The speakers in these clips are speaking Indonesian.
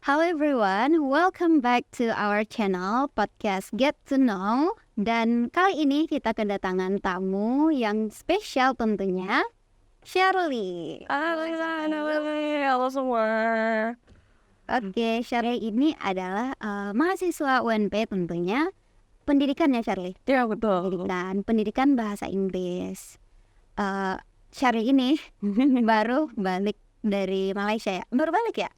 Hello everyone, welcome back to our channel podcast Get to Know. Dan kali ini kita kedatangan tamu yang spesial tentunya, Shirley. Halo semua. Oke, Shirley ini adalah mahasiswa UNP tentunya. Pendidikan ya Shirley? Ya betul. Pendidikan bahasa Inggris. Shirley ini baru balik dari Malaysia ya? Baru balik ya?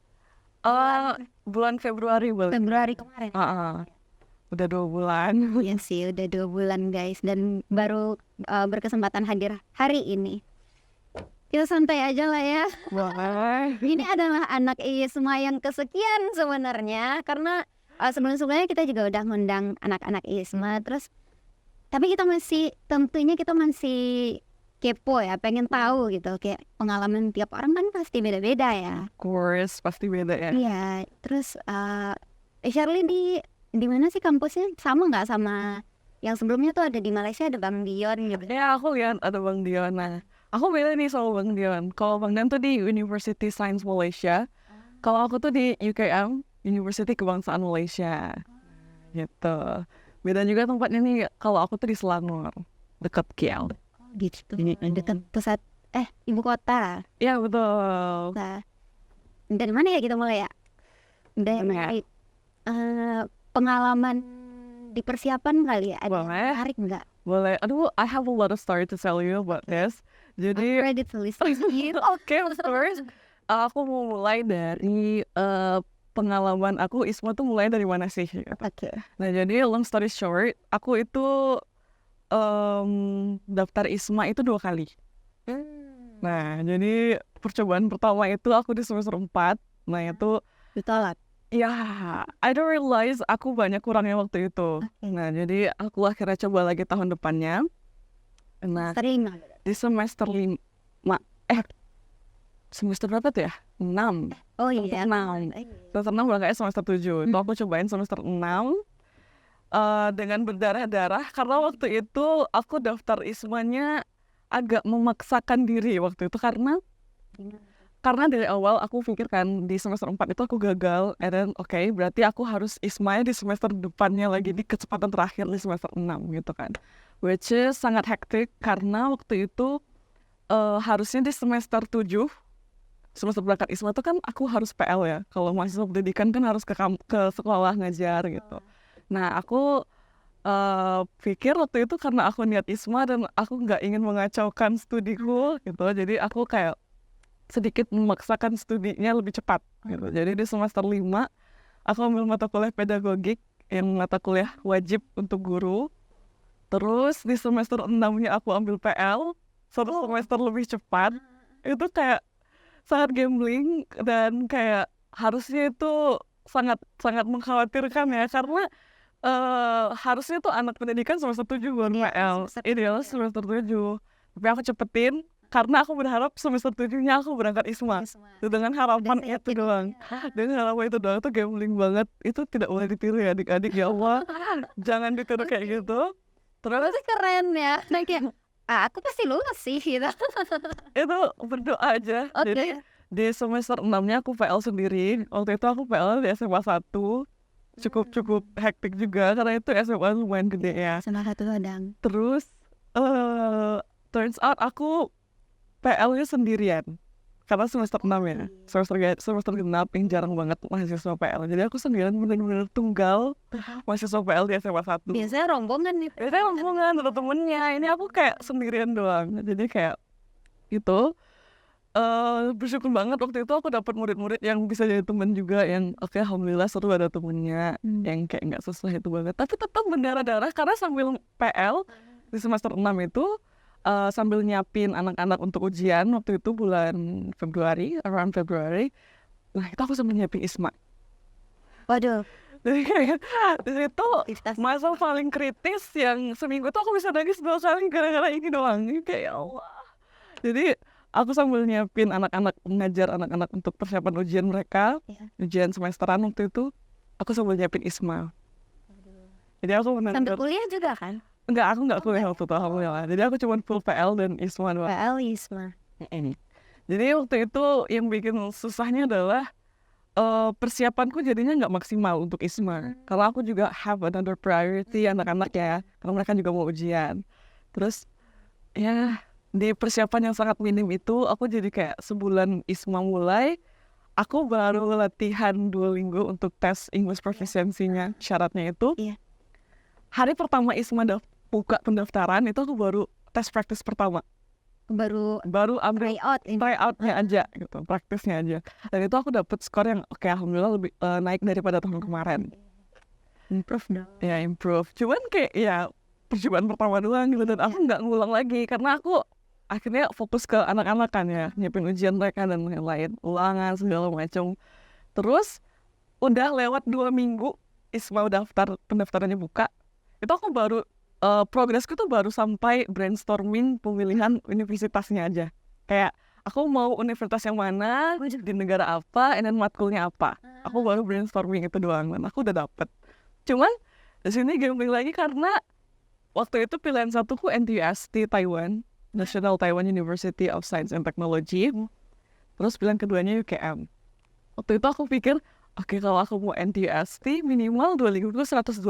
Bulan Februari Februari kemarin. Udah 2 bulan. Iya sih, udah 2 bulan guys. Dan baru berkesempatan hadir hari ini. Kita santai aja lah ya. Boleh. Ini adalah anak IISMA yang kesekian sebenarnya. Karena sebelum-sebelumnya kita juga udah ngundang anak-anak IISMA. Terus, tapi tentunya kita masih kepo ya, pengen tahu gitu. Kayak pengalaman tiap orang kan pasti beda-beda ya. Of course, pasti beda ya. Iya, terus Shirley di mana sih kampusnya? Sama nggak sama yang sebelumnya tuh ada di Malaysia, ada Bang Dion gitu. Ya aku lihat ada Bang Dion. Nah, aku beda nih sama Bang Dion. Kalau Bang Dion tuh di University Science Malaysia. Kalau aku tuh di UKM, University Kebangsaan Malaysia. Gitu. Beda juga tempatnya nih. Kalau aku tuh di Selangor, dekat KL. Gitu. Dekat pusat ibu kota. Ya betul. Nah, dari mana ya kita mulai ya? Dari pengalaman di persiapan kali ya? Ada yang Boleh. menarik nggak? Boleh. Aduh, I have a lot of story to tell you about this. Jadi, Ready to listen to you. oke, of course. Aku mau mulai dari pengalaman aku ISMA tuh mulai dari mana sih? Oke. Nah, jadi long story short, aku itu daftar ISMA itu 2 kali. Nah, jadi percobaan pertama itu aku di semester 4. Nah, itu Ditolak. ya, I don't realize aku banyak kurangnya waktu itu. Nah, jadi aku akhirnya coba lagi tahun depannya. Nah, Sering. di semester 5, semester berapa tuh ya? 6. Oh iya. 6. Semester 6 berangkatnya semester 7. Itu aku cobain semester 6 dengan berdarah-darah. Karena waktu itu aku daftar ISMA-nya agak memaksakan diri waktu itu. Karena dari awal aku pikir kan di semester 4 itu aku gagal. And then berarti aku harus ISMA-nya di semester depannya lagi, di kecepatan terakhir di semester 6 gitu kan. Which is sangat hektik karena waktu itu harusnya di semester 7, semester berangkat ISMA itu kan aku harus PL ya. Kalau mahasiswa pendidikan kan harus ke sekolah ngajar gitu. Nah, aku pikir waktu itu karena aku niat ISMA dan aku nggak ingin mengacaukan studiku gitu. Jadi aku kayak sedikit memaksakan studinya lebih cepat gitu. Jadi di semester 5 aku ambil mata kuliah pedagogik yang mata kuliah wajib untuk guru. Terus di semester 6-nya aku ambil PL, 1 semester lebih cepat. Itu kayak sangat gambling dan kayak harusnya itu sangat sangat mengkhawatirkan ya, karena harusnya tuh anak pendidikan semester 7 baru PL. Idealnya semester 7. Tapi aku cepetin karena aku berharap semester 7-nya aku berangkat ISMA. Itu dengan harapan itu doang. Dengan harapan itu doang, itu gambling banget. Itu tidak boleh ditiru ya adik-adik, ya Allah. Jangan ditiru kayak gitu. Terus Berarti keren ya. Nah kayak aku pasti lulus sih gitu. itu berdoa aja. Oke. Jadi di semester 6-nya aku PL sendiri. Waktu itu aku PL di SMA 1. Cukup hektik juga karena itu SMA lumayan gede ya. Sama satu ladang. Terus turns out aku PL-nya sendirian. Karena semester 6 ya. Semester genap yang jarang banget mahasiswa PL. Jadi aku sendirian, benar-benar tunggal mahasiswa PL di SMA 1. Biasanya rombongan nih. Biasanya rombongan, ada temennya. Ini aku kayak sendirian doang. Jadi kayak gitu. Bersyukur banget waktu itu aku dapat murid-murid yang bisa jadi teman juga, yang alhamdulillah seru ada temennya, yang kayak nggak susah itu banget, tapi tetap berdarah-darah karena sambil PL di semester 6 itu sambil nyiapin anak-anak untuk ujian waktu itu bulan Februari, around Februari. Nah, itu aku sambil nyiapin ISMA. Waduh. Jadi kayak di situ masa paling kritis yang seminggu tuh aku bisa nangis 2 kali gara-gara ini doang. Kayak ya Allah. Jadi aku sambil nyiapin anak-anak, mengajar anak-anak untuk persiapan ujian mereka, ujian semesteran waktu itu, aku sambil nyiapin ISMA. Jadi aku Sambil kuliah juga kan? Enggak, aku nggak kuliah waktu itu, alhamdulillah. Jadi aku cuma full PL dan ISMA doang. PL ISMA. Jadi waktu itu yang bikin susahnya adalah persiapanku jadinya nggak maksimal untuk ISMA. Karena aku juga have another priority anak-anak ya, karena mereka juga mau ujian. Terus ya di persiapan yang sangat minim itu aku jadi kayak sebulan ISMA mulai, aku baru latihan Duolingo untuk tes English proficiency-nya. Syaratnya itu Iya. hari pertama ISMA buka pendaftaran itu aku baru tes practice pertama, Baru baru ambil try out-nya aja gitu, praktisnya aja. Dan itu aku dapet skor yang oke, alhamdulillah lebih naik daripada tahun kemarin. improve dong. Ya improve. Cuman kayak ya percobaan pertama doang gitu, dan aku nggak ngulang lagi karena aku akhirnya fokus ke anak-anak kan ya, nyiapin ujian mereka dan lain-lain, ulangan segala macam. Terus udah lewat 2 minggu ISMA pendaftarannya buka, itu aku baru progresku tuh baru sampai brainstorming pemilihan universitasnya aja. Kayak aku mau universitas yang mana, di negara apa, and then matkulnya apa. Aku baru brainstorming itu doang, dan aku udah dapet. Cuman di sini gambling lagi karena waktu itu pilihan satuku NTUST Taiwan, National Taiwan University of Science and Technology. Terus pilihan keduanya UKM. Waktu itu aku pikir, oke, kalau aku mau NTUST minimal Duolingo 125.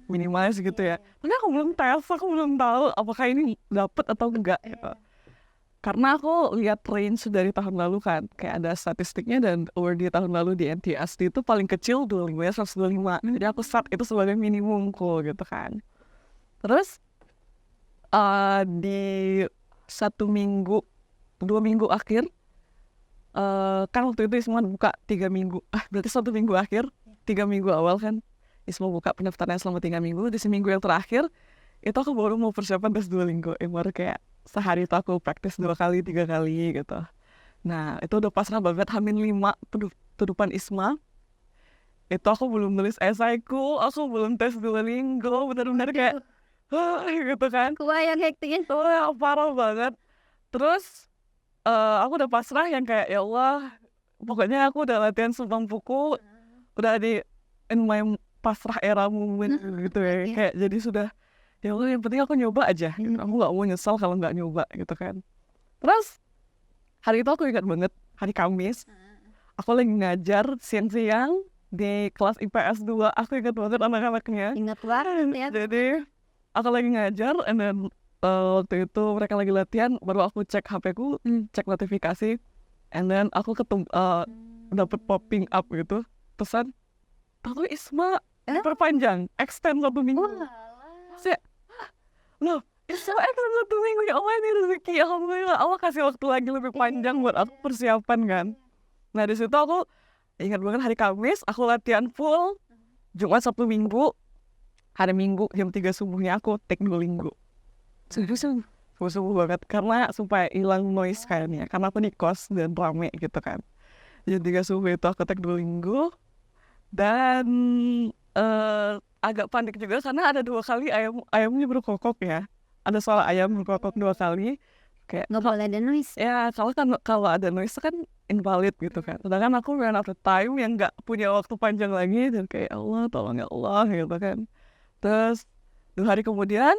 Minimalnya segitu ya. Tapi aku belum tes, aku belum tahu apakah ini dapet atau enggak gitu. Karena aku lihat range dari tahun lalu kan, kayak ada statistiknya, dan di tahun lalu di NTUST itu paling kecil Duolingo-nya 125. Jadi aku set itu sebagai minimumku gitu kan. Terus di 2 minggu akhir, kan waktu itu ISMA buka 3 minggu, berarti 1 minggu akhir, 3 minggu awal kan ISMA buka pendaftarannya selama 3 minggu. Di seminggu yang terakhir itu aku baru mau persiapan tes Duolingo, baru kayak sehari itu aku praktis 2 kali 3 kali gitu. Nah itu udah pasrah banget, H-5 tutupan ISMA itu aku belum nulis esaiku, aku belum tes Duolingo, benar-benar kayak gitu kan. Kebayang hektiknya. Parah banget. Terus aku udah pasrah yang kayak ya Allah, pokoknya aku udah latihan semampuku, udah di in my pasrah era moment gitu ya. Kayak jadi sudah, ya Allah yang penting aku nyoba aja gitu. Aku gak mau nyesal kalau gak nyoba gitu kan. Terus hari itu aku ingat banget, hari Kamis, aku lagi ngajar siang-siang di kelas IPS 2. Aku ingat banget anak-anaknya. Ingat banget ya. Jadi aku lagi ngajar, and then waktu itu mereka lagi latihan, baru aku cek HP-ku, cek notifikasi, and then aku dapet popping up gitu, pesan, "Tahu ISMA diperpanjang, extend 1 minggu." Saya, loh, ISMA extend 1 minggu, ya Allah ini rezeki, alhamdulillah Allah kasih waktu lagi lebih panjang buat aku persiapan kan. Nah di situ aku ingat banget hari Kamis, aku latihan full, Jumat Sabtu Minggu, hari Minggu jam 3 subuhnya aku take Duolingo. Subuh banget, karena supaya hilang noise kayaknya, karena aku di kos dan rame gitu kan. Jam 3 subuh itu aku take Duolingo, dan agak panik juga karena ada 2 kali ayamnya berkokok ya. Ada suara ayam berkokok 2 kali. Kayak Nggak boleh ada noise. ya kalau ada noise kan invalid gitu kan. Sedangkan aku ran out of time yang nggak punya waktu panjang lagi, dan kayak Allah tolong ya Allah gitu kan. Terus 2 hari kemudian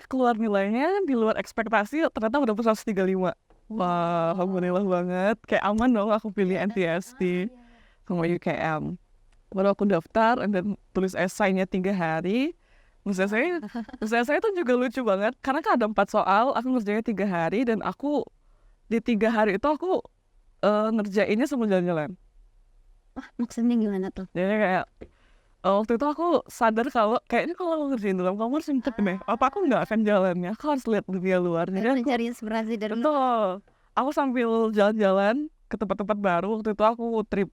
keluar nilainya di luar ekspektasi, ternyata udah 135. Wah, alhamdulillah banget. Kayak aman dong aku pilih NTST sama UKM. Baru aku daftar, dan tulis esainya 3 hari. Menurut saya itu juga lucu banget, karena kan ada 4 soal, aku ngerjainnya 3 hari, dan aku di 3 hari itu aku ngerjainnya sambil jalan-jalan. Maksudnya gimana tuh? Jadi kayak waktu itu aku sadar kalau kayaknya kalau aku ngerjain dalam kamar sempet deh, apa aku nggak akan jalannya, aku harus lihat dunia luar. Jadi aku, Mencari inspirasi dari betul, aku sambil jalan-jalan ke tempat-tempat baru. Waktu itu aku trip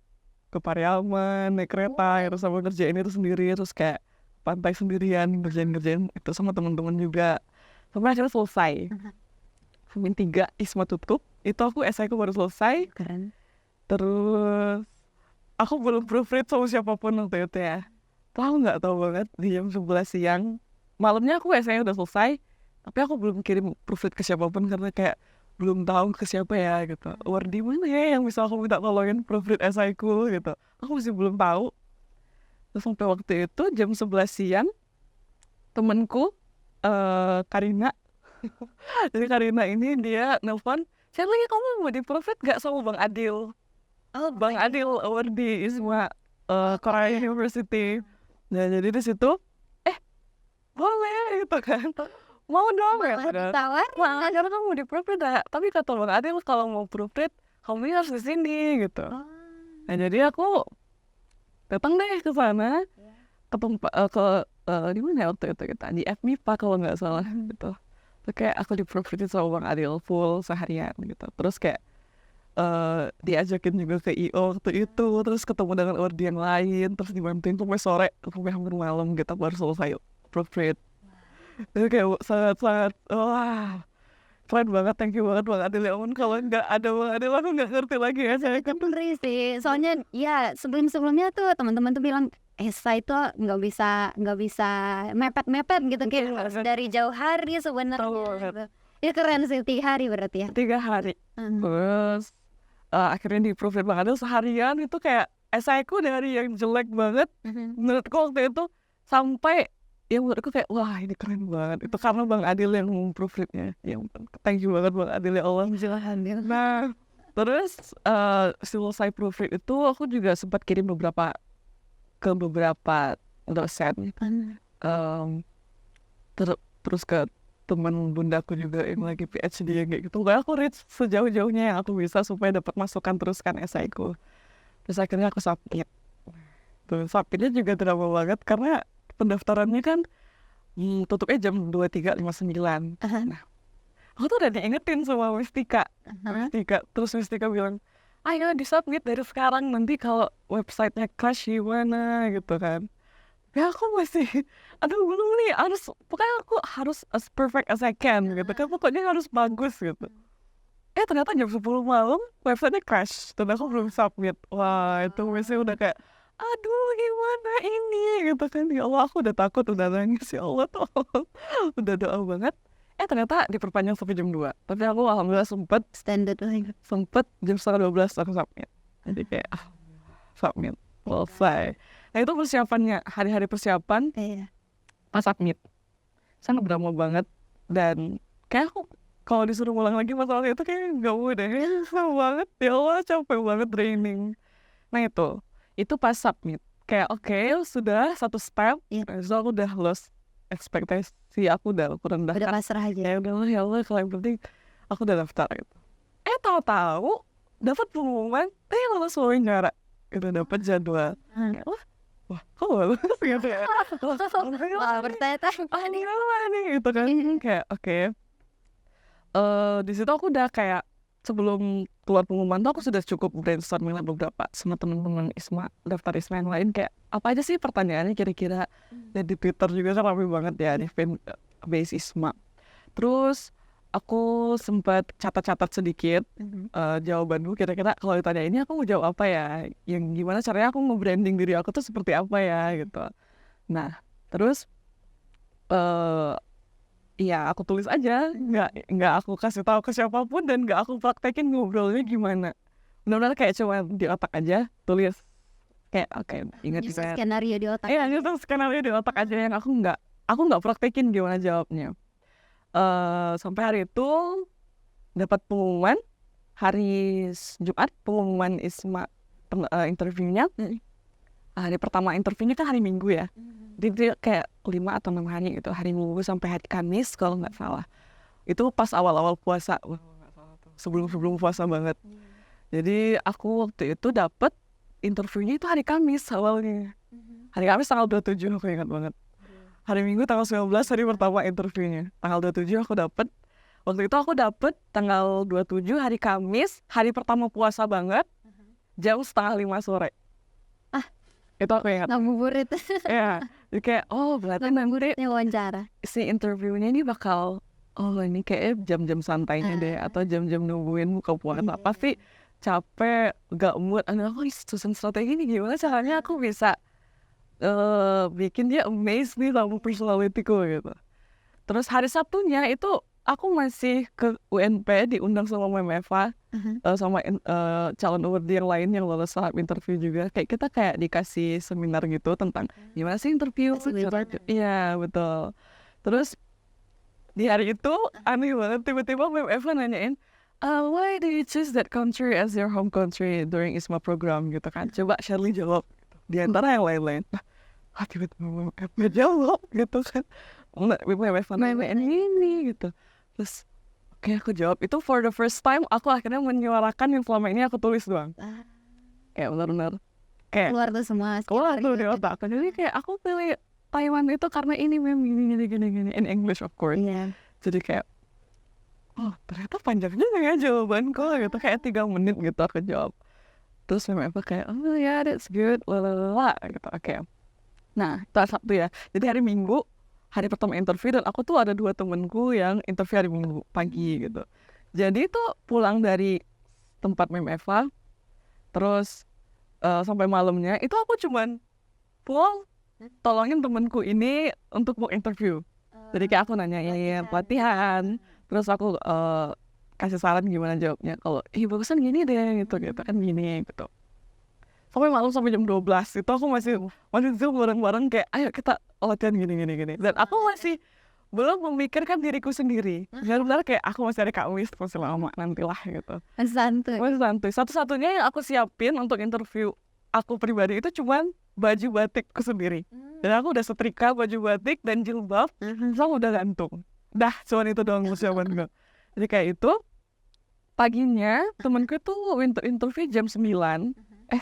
ke Pariaman, naik kereta, terus sama ngerjain itu sendiri, terus kayak pantai sendirian, ngerjain itu sama teman-teman juga. Sampai akhirnya selesai. H-3 ISMA tutup, itu aku esaiku baru selesai. Keren. Terus aku belum proofread sama siapapun waktu itu ya. Tahu banget di jam 11 siang, malamnya aku esainya udah selesai, tapi aku belum kirim proofread ke siapapun karena kayak belum tahu ke siapa ya gitu. Di mana ya yang bisa aku minta tolongin proofread esaiku gitu. Aku masih belum tahu. Terus sampai waktu itu jam 11 siang, temenku Karina, jadi Karina ini dia nelpon, "Saya lagi, kamu mau di proofread gak sama Bang Adil?" Bang Adil award di ISMA Korea University. Nah jadi di situ boleh gitu kan, mau dong ya Malah padahal. ditawar. Wah, karena kamu di proofread tapi kata Bang Adil kalau mau proofread kamu harus di sini gitu. Oh. Nah jadi aku datang deh ke sana, ke tempat di mana ya waktu itu kita di FMIPA kalau nggak salah gitu. Terus kayak aku di proofread sama Bang Adil full seharian gitu. Terus kayak diajakin juga ke IO waktu itu, terus ketemu dengan ordi yang lain, terus dibantuin sampai sore, sampai hampir malam kita baru selesai proofread. Itu kayak sangat-sangat wah keren banget, thank you banget Bang Adil ya ampun, kalau nggak ada Bang Adil aku nggak ngerti lagi ya saya kan. Ngeri sih, soalnya ya sebelum-sebelumnya tuh teman-teman tuh bilang esai itu nggak bisa mepet-mepet gitu kayak harus dari jauh hari sebenarnya. Tahu banget. Gitu. Itu keren sih 3 hari berarti ya. 3 hari. Hmm. Terus akhirnya di proofread Bang Adil seharian itu kayak esaiku dari yang jelek banget menurutku waktu itu sampai ya menurutku kayak wah ini keren banget. Itu karena Bang Adil yang proofreadnya. Ya ampun, thank you banget Bang Adil ya Allah. Nah terus selesai proofread itu aku juga sempat kirim ke beberapa dosen. Terus ke teman bundaku juga yang lagi PhD yang kayak gitu. Kayak aku read sejauh-jauhnya yang aku bisa supaya dapat masukan teruskan esaiku. Terus akhirnya aku submit. Tuh, submitnya juga drama banget karena pendaftarannya kan tutupnya jam 23.59. Nah, aku tuh udah diingetin sama Mistika. Terus Mistika bilang, ayo disubmit dari sekarang, nanti kalau websitenya crash gimana gitu kan. Ya aku masih, aduh belum nih, pokoknya aku harus as perfect as I can gitu kan, pokoknya harus bagus gitu. Ternyata jam 10 malam websitenya crash dan aku belum submit. Wah itu masih udah kayak, aduh gimana ini gitu kan. Ya Allah aku udah takut, udah nangis, ya Allah tolong. Udah doa banget. Ternyata diperpanjang sampai jam 2. Tapi aku alhamdulillah sempet Standar lagi. jam setengah 12 aku submit. Jadi kayak submit, selesai. Nah itu persiapannya, hari-hari persiapan Iya. pas submit sangat drama banget. Dan kayak aku kalau disuruh ulang lagi masalah itu kayak gak mau deh, sama banget, ya Allah capek banget, draining. Nah itu pas submit kayak oke, sudah satu step. So aku udah lost ekspektasi, aku udah rendah Udah kan. pasrah aja. Ya udah ya Allah kalau yang penting aku udah daftar gitu. Tahu-tahu dapat pengumuman lolos wawancara gitu, dapat jadwal. Kayak, wah kok bagus gitu ya. Wah bertanya-tanya nih. Nih gitu kan. Kayak oke. Di situ aku udah kayak sebelum keluar pengumuman tuh aku sudah cukup brainstorming lah beberapa sama teman-teman ISMA, daftar ISMA yang lain, kayak apa aja sih pertanyaannya kira-kira. Dan di Twitter juga kan ramai banget ya di fan base ISMA. Terus aku sempat catat-catat sedikit jawabanku, kira-kira kalau ditanya ini aku mau jawab apa ya, yang gimana caranya aku nge-branding diri aku tuh seperti apa ya gitu. Nah terus iya aku tulis aja, nggak aku kasih tahu ke siapapun dan nggak aku praktekin ngobrolnya gimana. Benar-benar kayak cuma di otak aja tulis, kayak oke, ingat Nyusun saya. skenario di otak. Iya itu skenario di otak aja yang aku nggak praktekin gimana jawabnya. Sampai hari itu dapat pengumuman hari Jumat, pengumuman ISMA interviewnya. Hari pertama interviewnya kan hari Minggu ya. Jadi kayak 5 atau 6 hari gitu, hari Minggu sampai hari Kamis kalau nggak salah. Itu pas awal-awal puasa, sebelum puasa banget. Jadi aku waktu itu dapet interviewnya itu hari Kamis awalnya. Hari Kamis tanggal 27 aku ingat banget. Hari Minggu tanggal 19 hari pertama interviewnya. Tanggal 27 aku dapet. Waktu itu aku dapet tanggal 27 hari Kamis, hari pertama puasa banget, jam 4:30 sore. Itu aku ingat. Ngabuburit. Ya, jadi kayak berarti nanti Ngabuburitnya wawancara. si interviewnya ini bakal ini kayak jam-jam santainya deh, atau jam-jam nungguin buka puasa. Pasti capek, gak mood. Aku susun strategi ini gimana caranya aku bisa bikin dia amazed nih sama personality-ku gitu. Terus hari Sabtunya itu aku masih ke UNP, diundang sama Mem Eva, sama calon awardee yang lain yang lolos tahap interview juga. Kayak kita dikasih seminar gitu tentang gimana sih interview. Iya betul. Terus di hari itu aneh banget, tiba-tiba Mem Eva nanyain, Why do you choose that country as your home country during ISMA program gitu kan? Coba Shirley jawab gitu. Di antara yang lain-lain. Tiba-tiba nggak jawab gitu kan. Ini gitu. Terus oke, aku jawab. Itu for the first time aku akhirnya menyuarakan yang selama ini aku tulis doang. Kayak benar-benar kayak Keluar tuh semua. keluar tuh di otak aku. Jadi kayak aku pilih Taiwan itu karena ini memang gini in English of course. Iya. Jadi kayak ternyata panjang juga ya jawabanku gitu, kayak 3 menit gitu aku jawab. Terus memang apa kayak oh ya that's good lalala gitu. Oke. Nah itu hari Sabtu ya. Jadi hari Minggu hari pertama interview, dan aku tuh ada 2 temenku yang interview hari Minggu pagi gitu. Jadi tuh pulang dari tempat Mem Eva terus sampai malamnya itu aku cuman pulang tolongin temenku ini untuk mau interview. Jadi kayak aku nanyain pelatihan, terus aku kasih saran gimana jawabnya. Kalau bagusan gini deh gitu kan gini gitu. Sampai malam sampai jam 12 itu aku masih Zoom bareng-bareng kayak ayo kita latihan gini. Dan aku masih belum memikirkan diriku sendiri. Benar-benar kayak aku masih ada Kak Wis, masih lama nantilah gitu. Santuy. Masih santuy. Satu-satunya yang aku siapin untuk interview aku pribadi itu cuman baju batikku sendiri. Dan aku udah setrika baju batik dan jilbab, sama udah gantung. Dah, cuman itu doang persiapan gue. Jadi kayak itu, paginya temenku tuh interview jam 9.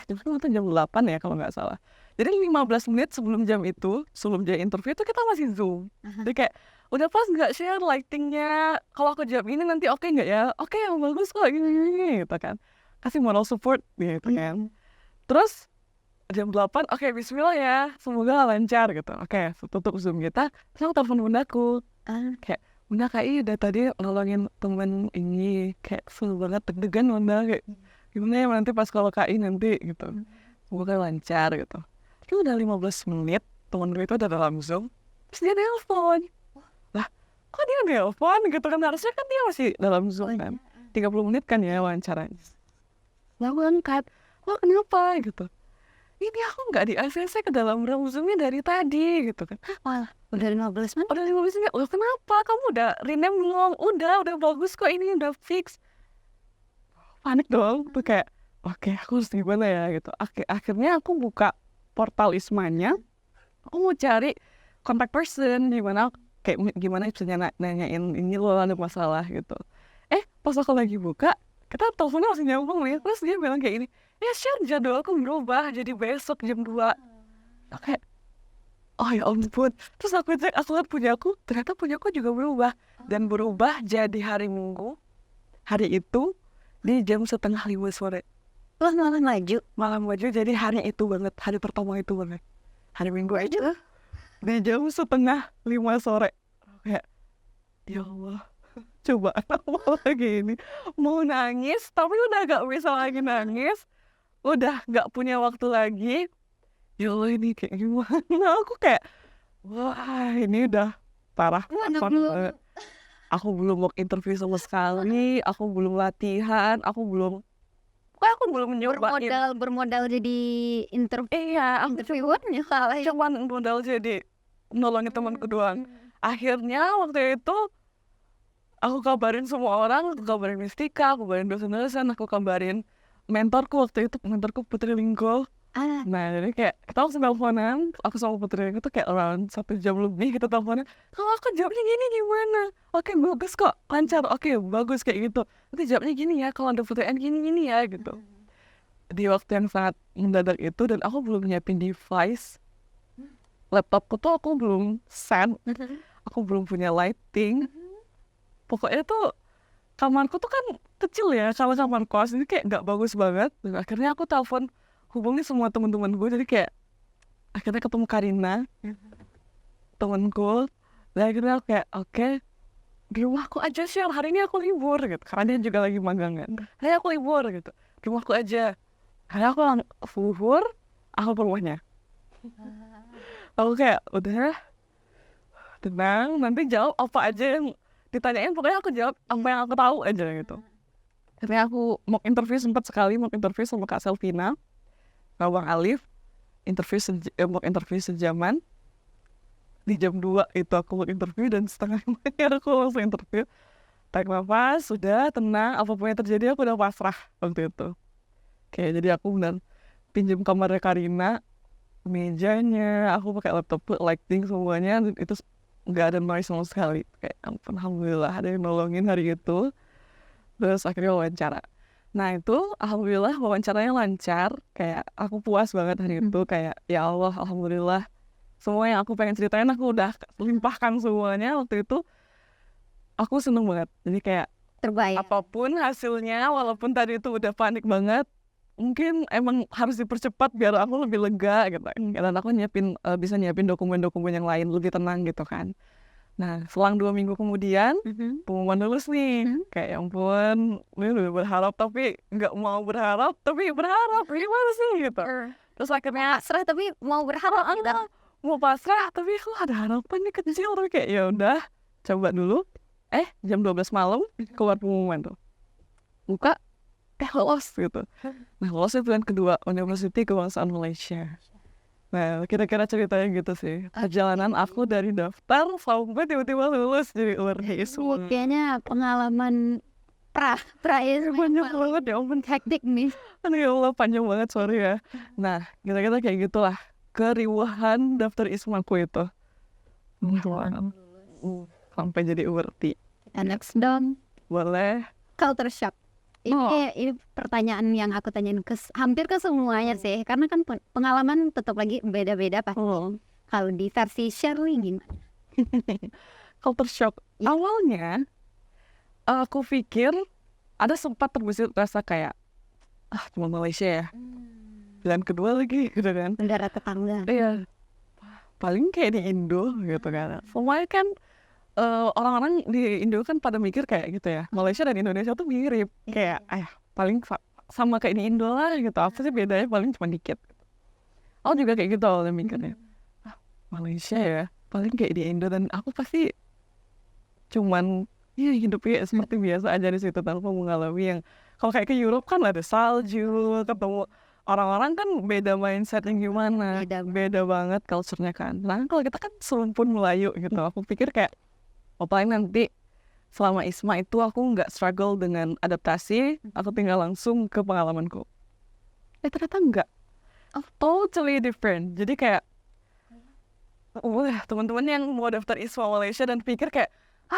Jam 9 atau jam 8 ya kalau nggak salah. Jadi 15 menit sebelum jam itu, sebelum dia interview itu kita masih Zoom. Jadi kayak, udah pas nggak share lightingnya, kalau aku jawab ini nanti oke nggak ya? Oke, yang bagus kok, gini gitu kan. Kasih moral support gitu kan. Terus jam 8, oke bismillah ya, semoga lancar gitu. Oke, tutup Zoom kita, terus aku telepon bundaku. Kayak, bunda Kak udah tadi nolongin temen ini, kayak seru banget, deg-degan bunda, kayak gimana ya nanti pas kalau Kak nanti gitu. Semoga lancar gitu. Terus udah 15 menit, temen gue itu udah dalam Zoom, terus dia nelpon. Lah, kok dia nelpon gitu kan, harusnya kan dia masih dalam Zoom kan. 30 menit kan ya wawancaranya. Lalu angkat, wah kenapa gitu. Ini aku nggak di ACC ke dalam room Zoom-nya dari tadi gitu kan. Wah, udah 15 menit. Udah 15 menit, loh kenapa? Kamu udah rename belum? Udah bagus kok, ini udah fix. Panik dong, tuh kayak, oke aku harus gimana ya gitu. Akhirnya aku buka portal ISMA-nya, aku mau cari contact person, gimana bisa nanyain ini loh ada masalah gitu. Pas aku lagi buka, kita teleponnya masih nyambung nih, terus dia bilang kayak ini, ya share jadwalku berubah jadi besok jam 2. Oke. Oh ya ampun. Terus aku cek, aku lihat punyaku, ternyata punyaku juga berubah. Dan berubah jadi hari Minggu. Hari itu di jam 4:30 sore. Wah, malah maju. Malam maju, jadi hari itu banget, hari pertama itu banget. Hari Minggu aja di jam 4:30 sore. Kayak ya Allah, coba apa lagi ini, mau nangis tapi udah gak bisa lagi nangis, udah gak punya waktu lagi. Ya Allah ini kayak gimana, aku kayak wah ini udah parah banget. Aku belum mau interview sama sekali, aku belum latihan, aku belum nyobain. Bermodal jadi interviewernya salah ya. Cuman modal jadi nolongin temanku doang. Akhirnya waktu itu aku kabarin semua orang, aku kabarin Mistika, aku kabarin dosen-dosen, aku kabarin mentorku waktu itu, mentorku Putri Linggo. Nah jadi kayak kita langsung teleponan, aku sama Putri Linggo tuh kayak around 1 jam lebih kita teleponan. Kalau aku jawabnya gini gimana? Oke bagus kok, lancar, oke bagus kayak gitu. Nanti jawabnya gini ya, kalau ada pertanyaan gini ya gitu. Di waktu yang sangat mendadak itu, dan aku belum nyiapin device, laptopku tuh aku belum set, aku belum punya lighting. Pokoknya tuh kamarku tuh kan kecil ya, kalau kamar kos ini kayak nggak bagus banget. Dan akhirnya aku telepon, hubungi semua teman-teman gue, jadi kayak akhirnya ketemu Karina, temanku. Dan akhirnya aku kayak oke, di rumahku aja share, hari ini aku libur gitu, karena dia juga lagi magang kan. Hari aku libur gitu, di rumahku aja. Hari aku libur, aku ke rumahnya. Aku kayak udah tenang, nanti jawab apa aja yang ditanyain, pokoknya aku jawab apa yang aku tahu aja gitu. Akhirnya aku mock interview sempat sekali, mock interview sama Kak Selvina, Bang Alif, mock interview sejaman. Di jam 2 itu aku mock interview, dan setengah 5 aku langsung interview. tarik nafas, sudah tenang, apapun yang terjadi aku udah pasrah waktu itu. Kayak jadi aku benar pinjam kamarnya Karina, mejanya, aku pakai laptop, lighting semuanya, dan itu nggak ada noise sama sekali. Kayak ampun, alhamdulillah ada yang nolongin hari itu. Terus akhirnya wawancara. Nah itu alhamdulillah wawancaranya lancar, kayak aku puas banget hari itu, kayak ya Allah alhamdulillah semua yang aku pengen ceritain aku udah limpahkan semuanya waktu itu. Aku seneng banget, jadi kayak Terbayang. apapun hasilnya, walaupun tadi itu udah panik banget, mungkin emang harus dipercepat biar aku lebih lega gitu. Dan aku bisa nyiapin dokumen-dokumen yang lain lebih tenang gitu kan. Nah, selang 2 minggu kemudian pengumuman lulus nih. Kayak ya ampun, ini udah berharap tapi nggak mau berharap, tapi berharap gimana sih gitu. Terus akhirnya Pasrah tapi mau berharap gitu. mau pasrah tapi kok ada harapan nih kecil, tapi kayak ya udah coba dulu. Jam 12 malam keluar pengumuman tuh. Buka, lolos gitu. Nah, lolosnya pilihan kedua, University Kebangsaan Malaysia. Nah, kira-kira ceritanya gitu sih. Perjalanan aku dari daftar sampai tiba-tiba lulus jadi isma. Kayaknya pengalaman pra Banyak banget ya ampun. hektik nih. Aduh ya Allah, panjang banget, sorry ya. Nah, kira-kira kayak gitulah keriuhan daftar ismaku itu. Sampai jadi URT. Next dong, Boleh. culture shock. Ini pertanyaan yang aku tanyain hampir ke semuanya sih, karena kan pengalaman tetap lagi beda-beda pasti. Kalau di versi Shirley gimana? Culture shock. Awalnya aku pikir ada sempat terbesit rasa kayak cuma Malaysia ya. Pilihan kedua lagi gitu kan. Negara tetangga. Iya. Paling kayak di Indo gitu kan. Semuanya kan orang-orang di Indo kan pada mikir kayak gitu ya. Malaysia dan Indonesia tuh mirip. Kayak paling sama kayak di Indo lah gitu. Apa sih bedanya, paling cuma dikit. Aku juga kayak gitu awalnya mikirnya. Malaysia ya, paling kayak di Indo, dan aku pasti cuman hidupnya seperti biasa aja di situ tanpa mengalami yang kalau kayak ke Europe kan ada salju, ketemu orang-orang kan beda mindset yang gimana, beda banget culture-nya kan. Nah kalau kita kan serumpun Melayu gitu, aku pikir kayak paling nanti selama ISMA itu aku nggak struggle dengan adaptasi, aku tinggal langsung ke pengalamanku. Ternyata enggak, totally different. Jadi kayak teman-teman yang mau daftar ISMA Malaysia dan pikir kayak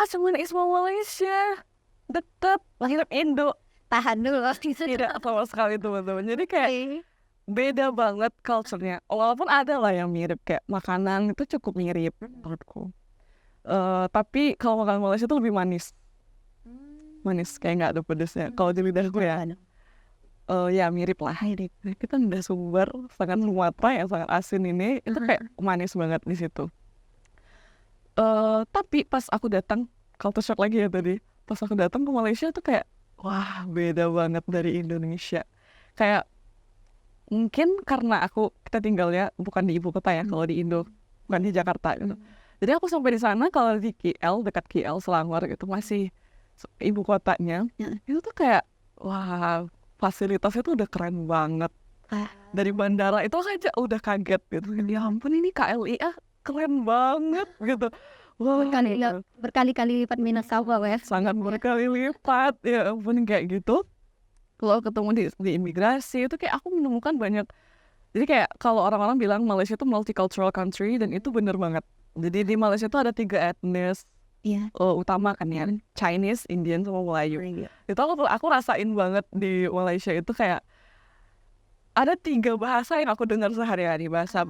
cuma ISMA Malaysia deket lahir Indo, Tahan dulu. tidak sama sekali teman-teman. Jadi kayak beda banget culture-nya. Walaupun ada lah yang mirip, kayak makanan itu cukup mirip menurutku. Tapi kalau makanan Malaysia itu lebih manis, kayak nggak ada pedesnya. Kalau di lidahku ya mirip lah. Kita udah Sumber, sangat Sumatera yang sangat asin ini, itu kayak manis banget di situ. Tapi pas aku datang, culture shock lagi ya tadi. Pas aku datang ke Malaysia tuh kayak wah beda banget dari Indonesia. Kayak mungkin karena kita tinggalnya bukan di ibu kota ya, kalau di Indo bukan di Jakarta gitu. Jadi aku sampai di sana, kalau di KL, dekat KL Selangor gitu, masih ibu kotanya, itu tuh kayak wah fasilitasnya tuh udah keren banget. Dari bandara itu aja udah kaget gitu. Ya ampun, ini KLIA keren banget gitu. Wah, berkali-kali lipat minus Sabah ya. Sangat berkali lipat, ya ampun kayak gitu. Kalau ketemu di imigrasi itu kayak aku menemukan banyak. Jadi kayak kalau orang-orang bilang Malaysia itu multicultural country, dan itu bener banget. Jadi di Malaysia itu ada 3 etnis utama kan ya, Chinese, Indian, sama Melayu. Itu aku rasain banget di Malaysia itu kayak ada 3 bahasa yang aku dengar sehari-hari, bahasa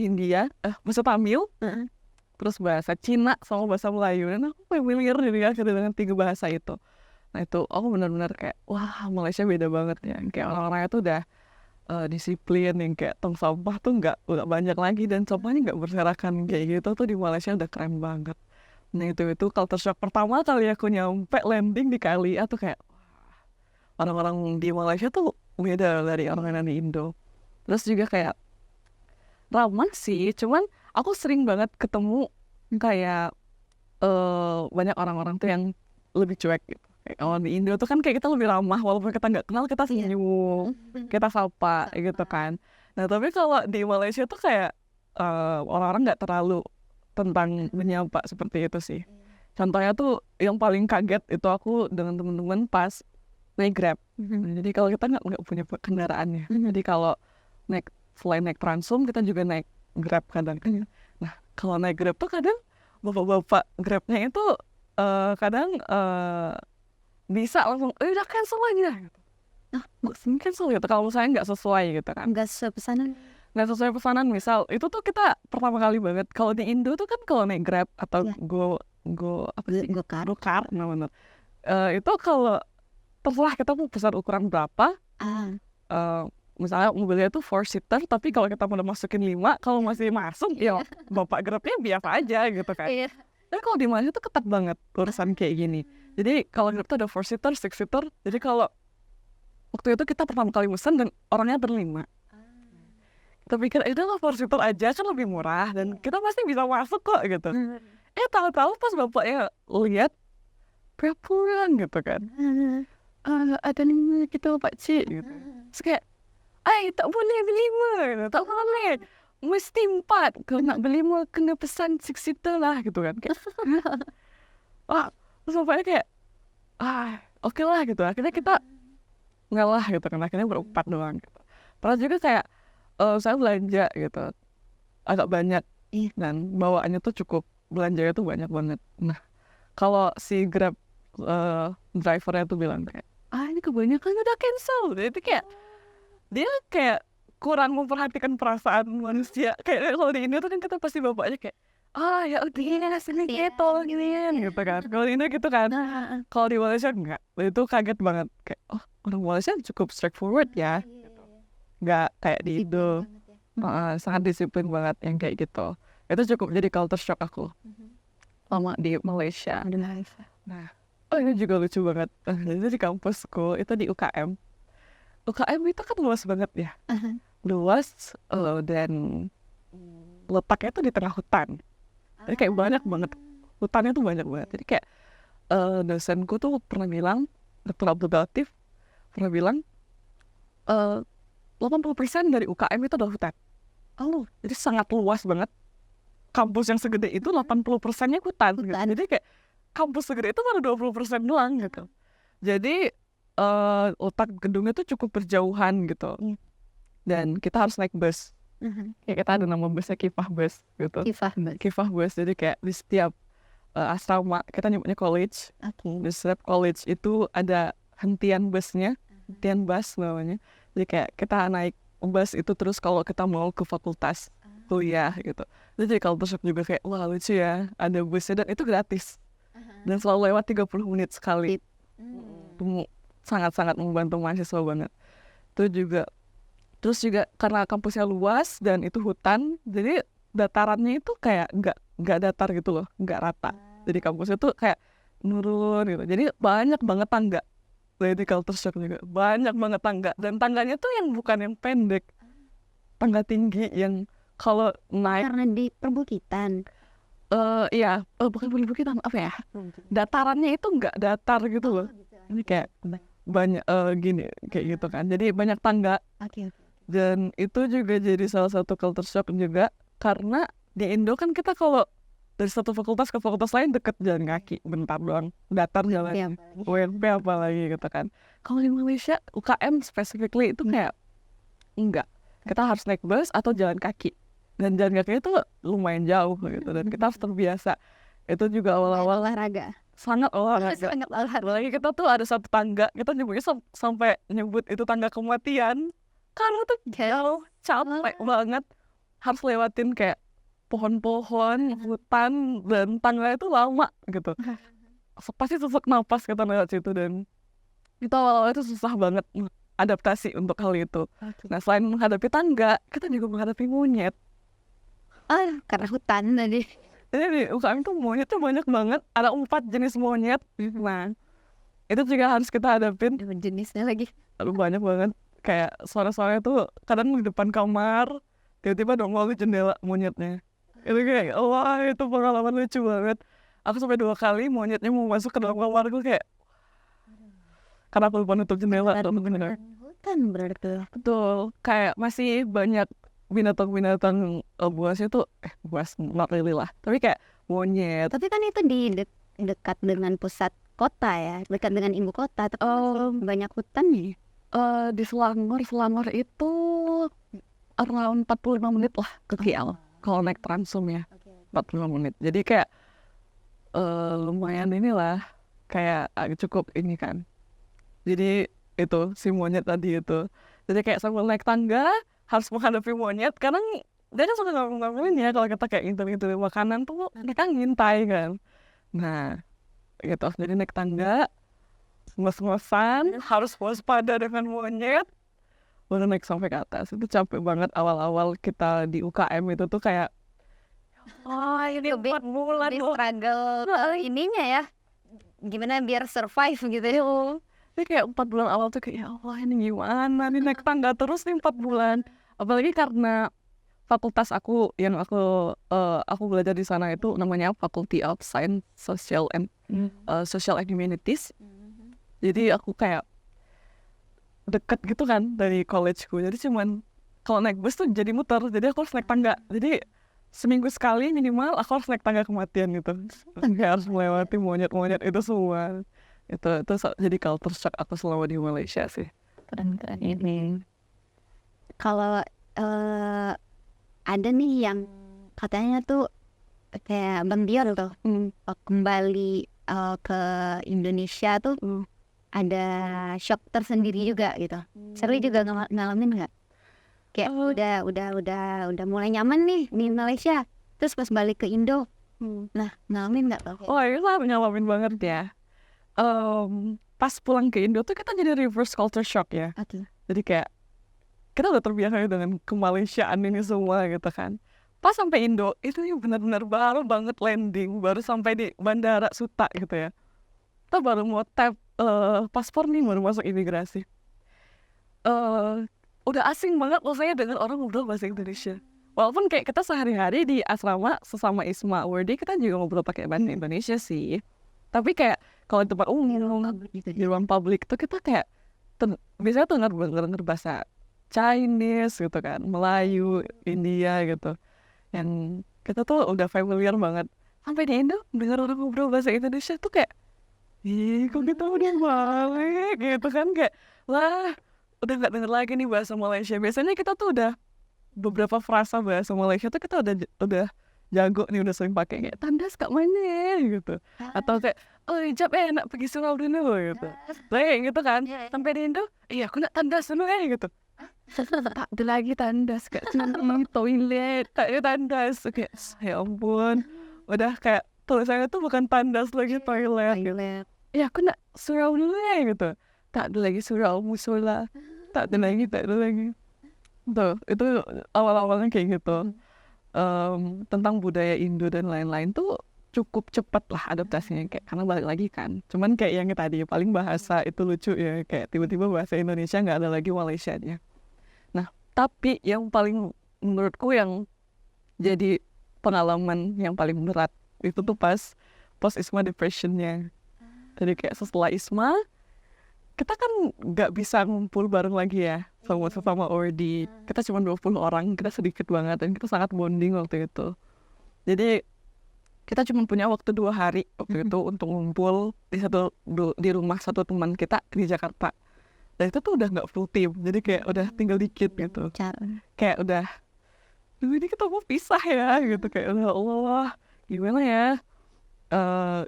Hindia, bahasa Tamil, terus bahasa Cina sama bahasa Melayu, dan aku familiar dengan 3 bahasa itu. Nah itu aku benar-benar kayak wah Malaysia beda banget ya, kayak orang-orangnya tuh udah disiplin, yang kayak tong sampah tuh nggak banyak lagi, dan sampahnya nggak berserakan kayak gitu tuh di Malaysia udah keren banget. Nah itu culture shock pertama kali aku nyampe landing di KLIA tuh kayak wah, orang-orang di Malaysia tuh beda dari orang-orang di Indo. Terus juga kayak ramah sih, cuman aku sering banget ketemu kayak banyak orang-orang tuh yang lebih cuek gitu. Kayak kalau di Indo tuh kan kayak kita lebih ramah, walaupun kita nggak kenal kita senyum, kita sapa gitu kan. Nah tapi kalau di Malaysia tuh kayak orang-orang nggak terlalu tentang menyapa seperti itu sih. Contohnya tuh yang paling kaget itu aku dengan teman-teman pas naik Grab. Jadi kalau kita nggak punya kendaraannya, jadi kalau selain naik Transum kita juga naik Grab kadang. Nah kalau naik Grab tuh kadang bapak-bapak Grabnya itu kadang bisa langsung udah cancel aja. Nah cancel gitu kalau misalnya nggak sesuai gitu kan. Enggak sepesanan. Nggak sesuai pesanan, misal itu tuh kita pertama kali banget kalau di Indo tuh kan kalau naik Grab atau Iya. Go apa sih, Gokar. Gokar, nah bener. Itu kalau terserah kita mau pesan ukuran berapa, misalnya mobilnya tuh 4-seater tapi kalau kita udah masukin 5, kalau masih masuk ya bapak Grabnya biasa aja gitu kan. Iya. Tapi kalau di Malaysia tuh ketat banget urusan kayak gini. Jadi kalau Grab tuh ada 4-seater, 6-seater, jadi kalau waktu itu kita pertama kali mesen dan orangnya berlima. Kita pikir itu lah 4-seater aja kan lebih murah dan kita pasti bisa masuk kok gitu. Tahu-tahu pas bapaknya lihat pulang gitu kan. Ada 5 gitu Pak Cik gitu. Terus kayak tak boleh berlima gitu. Tak boleh, mesti 4. Kalau nak berlima kena pesan 6-seater lah gitu kan. Kayak, terus bapaknya kayak oke lah gitu. Akhirnya kita ngalah gitu kan. Akhirnya berempat doang gitu. Pernah juga kayak saya belanja gitu agak banyak dan bawaannya tuh cukup, belanjanya tuh banyak banget. Nah kalau si Grab drivernya tuh bilang kayak ini kebanyakan udah cancel. Jadi kayak dia kayak kurang memperhatikan perasaan manusia. Kayak kalau di Indo tuh kan kita pasti bapaknya kayak ya udah sini gitu ginian gitu kan. Kalau di Indo gitu kan. Kalau di Malaysia enggak. Itu kaget banget kayak orang Malaysia cukup straightforward ya. Nggak kayak di Indo. Sangat disiplin banget yang kayak gitu. Itu cukup jadi culture shock aku lama di Malaysia. Nah, ini juga lucu banget. Jadi di kampusku itu di UKM. UKM itu kan luas banget ya. Luas dan letaknya tuh di tengah hutan. Jadi kayak banyak banget. Hutannya tuh banyak banget. Jadi kayak dosenku tuh pernah bilang, Dr. Abdul Latif pernah bilang 80% dari UKM itu adalah hutan. Jadi sangat luas banget. Kampus yang segede itu 80%-nya hutan. Gitu. Jadi kayak kampus segede itu baru 20% doang gitu. Jadi letak gedungnya tuh cukup berjauhan gitu. Dan kita harus naik bus. Kayak kita ada nama busnya Kifah Bus gitu. Kifah Bus. Jadi kayak di setiap asrama, kita nyebutnya college. Di setiap college itu ada hentian busnya. Hentian bus namanya. Jadi kayak kita naik bus itu terus kalau kita mau ke fakultas kuliah gitu. Jadi kalau terus juga kayak wah lucu ya, ada busnya dan itu gratis. Dan selalu lewat 30 menit sekali. Sangat-sangat membantu mahasiswa banget. Itu juga terus juga karena kampusnya luas dan itu hutan, jadi datarannya itu kayak nggak datar gitu loh, nggak rata. Jadi kampusnya tuh kayak nurun gitu. Jadi banyak banget tangga. Jadi culture shock juga banyak banget tangga dan tangganya tuh yang bukan yang pendek, tangga tinggi yang kalau naik Karena di perbukitan. iya bukan perbukitan apa ya, datarannya itu nggak datar gitu loh. Ini kayak banyak gini kayak gitu kan, jadi banyak tangga. Dan itu juga jadi salah satu culture shock juga karena di Indo kan kita kalau dari satu fakultas ke fakultas lain deket jalan kaki, bentar doang, datar jalan UNP apalagi gitu kan. Kalau di Malaysia UKM specifically itu kayak enggak, kita harus naik bus atau jalan kaki dan jalan kaki itu lumayan jauh gitu dan kita harus terbiasa. Itu juga awal-awal olahraga. sangat olahraga. Apalagi kita tuh ada satu tangga, kita nyebutnya sampai nyebut itu tangga kematian karena tuh jauh, capek banget, harus lewatin kayak pohon-pohon, hutan, dan tangga itu lama gitu. Pasti sesak napas kita lewat situ dan itu awal-awal itu susah banget adaptasi untuk hal itu. Nah selain menghadapi tangga, kita juga menghadapi monyet. Karena hutan tadi. Jadi di UKM itu monyetnya banyak banget, ada 4 jenis monyet. Nah itu juga harus kita hadapin. Jenisnya lagi. Aduh banyak banget. Kayak suara-suaranya tuh kadang di depan kamar, tiba-tiba nongol di jendela monyetnya. Itu kayak wah itu pengalaman lucu banget. Aku sampai 2 kali monyetnya mau masuk ke dalam kamarku kayak karena aku lupa nutup jendela. Hutan berarti. Betul, kayak masih banyak binatang-binatang buasnya tuh buas not really lah, tapi kayak monyet. Tapi kan itu di dekat dengan pusat kota ya, dekat dengan ibu kota, tapi banyak hutannya. Di Selangor itu around 45 menit lah ke KL kalau naik Transum ya, 45 menit. Jadi kayak lumayan inilah, kayak cukup ini kan. Jadi itu si monyet tadi itu. Jadi kayak sambil naik tangga harus menghadapi monyet karena dia kan suka ngomongin ya kalau kita kayak ngintil-ngintil makanan tuh mereka ngintai kan. Nah gitu, jadi naik tangga ngos-ngosan harus waspada dengan monyet baru naik sampai ke atas. Itu capek banget awal-awal kita di UKM itu tuh kayak ini 4 bulan Jadi loh. struggle ininya ya, gimana biar survive gitu ya. Ini kayak 4 bulan awal tuh kayak ya Allah ini gimana nih naik tangga terus nih 4 bulan. Apalagi karena fakultas aku yang aku belajar di sana itu namanya Faculty of Science, Social and Humanities. Jadi aku kayak deket gitu kan dari collegeku. Jadi cuman kalau naik bus tuh jadi muter. Jadi aku harus naik tangga. Jadi seminggu sekali minimal aku harus naik tangga kematian gitu. Kayak harus melewati monyet-monyet itu semua. Itu jadi culture shock aku selama di Malaysia sih. Keren-keren ini. Kalau ada nih yang katanya tuh kayak Bang Dior tuh kembali ke Indonesia tuh ada shock tersendiri juga gitu. Seru juga ngalamin nggak? Kayak udah mulai nyaman nih di Malaysia. Terus pas balik ke Indo, nah ngalamin nggak tuh? Oh iya lah ngalamin banget ya. Pas pulang ke Indo tuh kita jadi reverse culture shock ya. Oke. Jadi kayak kita udah terbiasa dengan kemalaysiaan ini semua gitu kan. Pas sampai Indo itu benar-benar baru banget landing, baru sampai di bandara Suta gitu ya. Kita baru mau tap paspor nih, baru masuk imigrasi. Udah asing banget rasanya dengan orang ngobrol bahasa Indonesia. Walaupun kayak kita sehari-hari di asrama sesama Isma Wardi kita juga ngobrol pakai bahasa Indonesia sih. Tapi kayak kalau di tempat umum di ruang publik itu kita kayak biasanya tuh denger bahasa Chinese gitu kan, Melayu, India gitu. Dan kita tuh udah familiar banget. Sampai di Indo denger orang ngobrol bahasa Indonesia tuh kayak kok kita udah balik gitu kan, kayak lah udah nggak denger lagi nih bahasa Malaysia. Biasanya kita tuh udah beberapa frasa bahasa Malaysia tuh kita udah jago nih, udah sering pakai kayak tandas kak mana gitu, atau kayak jap nak pergi surau dulu gitu. Kayak gitu kan. Sampai di Indo aku nak tandas dulu gitu. Tak ada lagi tandas, kayak cuma toilet tak ada tandas. Kayak ya ampun, udah kayak tulisannya tuh bukan tandas lagi, toilet gitu. Aku nak surau dulu gitu. Tak ada lagi surau, musola. Tak ada lagi. Tuh, itu awal-awalnya kayak gitu. Tentang budaya Indo dan lain-lain tuh cukup cepat lah adaptasinya, kayak karena balik lagi kan. Cuman kayak yang tadi paling bahasa itu lucu ya, kayak tiba-tiba bahasa Indonesia nggak ada lagi Malaysianya. Nah, tapi yang paling menurutku yang jadi pengalaman yang paling berat itu tuh pas post Isma depressionnya. Jadi kayak setelah Isma kita kan nggak bisa ngumpul bareng lagi ya sama Ordi. Kita cuma 20 orang, kita sedikit banget dan kita sangat bonding waktu itu. Jadi kita cuma punya waktu 2 hari waktu itu untuk ngumpul di rumah satu teman kita di Jakarta. Dan itu tuh udah nggak full team, jadi kayak udah tinggal dikit gitu. Kayak udah, ini kita mau pisah ya gitu, kayak udah Allah gimana ya.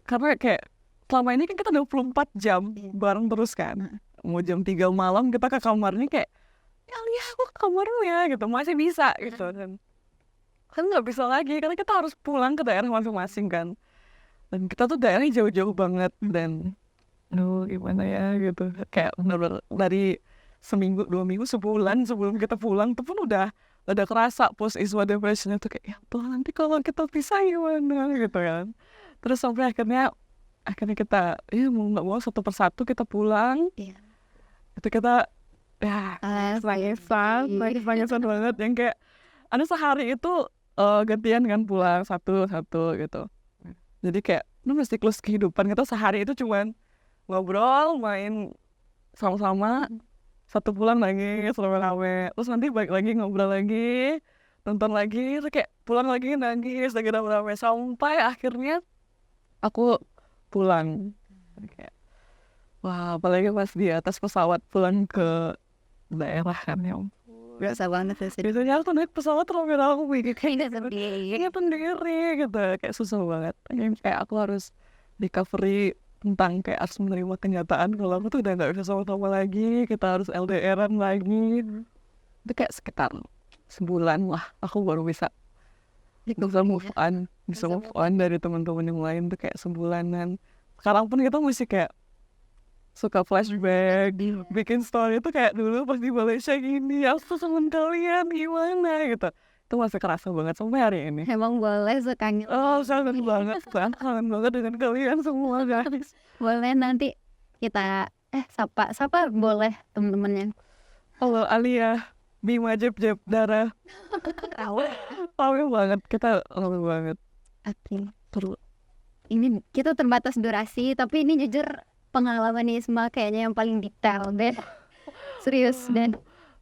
Karena kayak selama ini kan kita 24 jam bareng terus kan. Mau jam 3 malam kita ke kamarnya kayak ya aku ke kamarnya ya gitu, masih bisa gitu. Dan kan nggak bisa lagi karena kita harus pulang ke daerah masing-masing kan. Dan kita tuh daerahnya jauh-jauh banget. Dan gimana ya gitu, kayak bener-bener dari seminggu, 2 minggu, sebulan sebelum kita pulang tuh pun udah kerasa post Isma depression itu kayak ya Tuhan, nanti kalau kita pisah gimana gitu kan. Terus sampai akhirnya kita mau nggak mau satu persatu kita pulang. Itu kita nangisan banget yang kayak ada sehari itu gantian kan pulang satu gitu. Jadi kayak itu siklus kehidupan kita, sehari itu cuman ngobrol, main sama-sama, satu pulang lagi rame-rame, terus nanti balik lagi ngobrol lagi, nonton lagi, terus kayak pulang lagi nangis lagi rame-rame, sampai akhirnya aku pulang. Kayak, wah, apalagi pas di atas pesawat pulang ke daerah kan ya. Berasa banget ya sih. Biasanya aku naik pesawat rame-rame Kayak sendiri. sendiri gitu, kayak susah banget. Kayak aku harus recovery tentang kayak harus menerima kenyataan kalau aku tuh udah nggak bisa sama-sama lagi, kita harus LDRan lagi. Itu kayak sekitar sebulan lah aku baru bisa move on dari teman-teman yang lain tuh kayak sebulanan. Sekarang pun kita masih kayak suka flashback, bikin story tuh kayak dulu pas di Malaysia gini, aku temen kalian gimana gitu. Itu masih kerasa banget sampai hari ini. Emang boleh sekangen. Oh, kangen banget dengan kalian semua guys. Boleh nanti kita sapa boleh temen-temennya. Halo Alia, Bima, Jeb, Dara. Rame banget, kita rame banget. Oke. Terus Ini kita terbatas durasi, tapi ini jujur pengalaman Isma kayaknya yang paling detail deh. Serius dan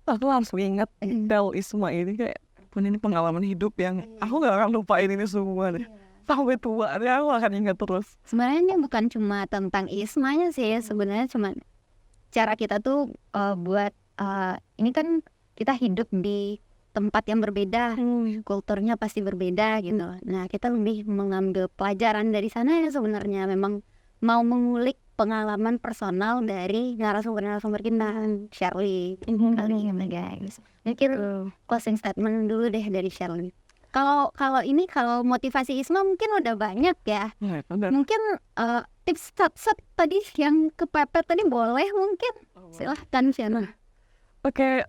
aku langsung ingat Del Isma ini kayak pun ini pengalaman hidup yang aku gak akan lupain ini semua deh. Sampai tua deh aku akan ingat terus. sebenarnya ini bukan cuma tentang Ismanya sih, sebenarnya cuma cara kita tuh buat ini kan kita hidup di tempat yang berbeda, kulturnya pasti berbeda gitu. Nah, kita lebih mengambil pelajaran dari sana ya sebenarnya, memang mau mengulik pengalaman personal dari narasumber kita, Shirley kali ini guys. Mungkin closing statement dulu deh dari Shirley. Kalau motivasi Isma mungkin udah banyak ya. Mungkin tips set tadi yang kepepet tadi boleh mungkin. Silahkan Shannon. Oke,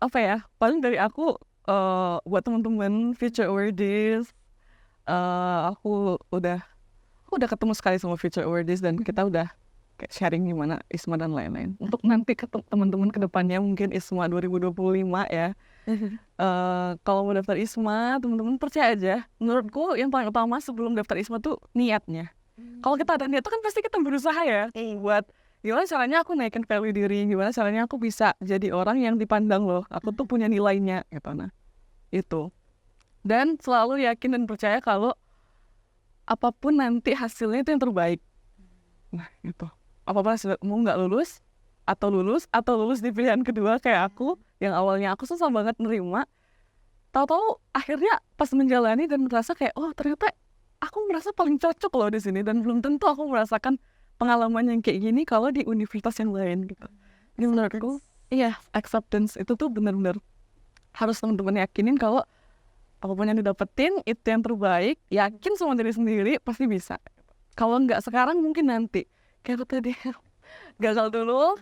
apa ya? Paling dari aku buat teman-teman Future Awardees, aku udah ketemu sekali sama Future Awardees dan kita udah kayak sharing gimana Isma dan lain-lain. Untuk nanti teman-teman kedepannya mungkin Isma 2025 ya. Kalau mau daftar Isma, teman-teman percaya aja. Menurutku yang paling utama sebelum daftar Isma tuh niatnya. Kalau kita ada niat tuh kan pasti kita berusaha ya buat gimana caranya aku naikin value diri, gimana caranya aku bisa jadi orang yang dipandang loh, aku tuh punya nilainya gitu. Nah itu, dan selalu yakin dan percaya kalau apapun nanti hasilnya itu yang terbaik. Nah itu, apapun hasilnya, mau nggak lulus atau lulus di pilihan kedua kayak aku yang awalnya aku susah banget nerima, tahu-tahu akhirnya pas menjalani dan merasa kayak oh ternyata aku merasa paling cocok loh di sini, dan belum tentu aku merasakan pengalaman yang kayak gini kalau di universitas yang lain gitu. Ini menurutku, iya, acceptance itu tuh benar-benar harus teman-teman yakinin kalau apapun yang didapetin itu yang terbaik, yakin sama diri sendiri pasti bisa. Kalau nggak sekarang mungkin nanti, kayak tadi gagal dulu,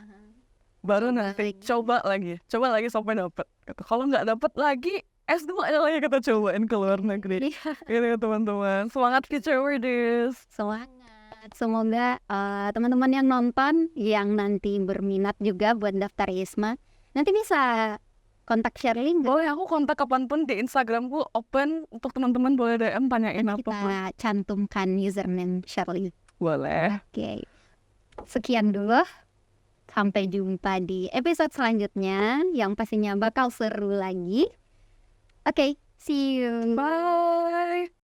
baru nanti coba lagi sampai dapet. Gitu. Kalau nggak dapet lagi, S2 aja lagi kita cobain ke luar negeri. Gitu ya teman-teman, semangat Future Awardees. Semangat. Semoga teman-teman yang nonton yang nanti berminat juga buat daftar ISMA nanti bisa kontak Shirley. Boleh, aku kontak kapanpun di Instagramku open untuk teman-teman, boleh DM tanyain apa. Kita cantumkan username Shirley. Boleh. Oke. Sekian dulu. Sampai jumpa di episode selanjutnya yang pastinya bakal seru lagi. Oke, see you. Bye.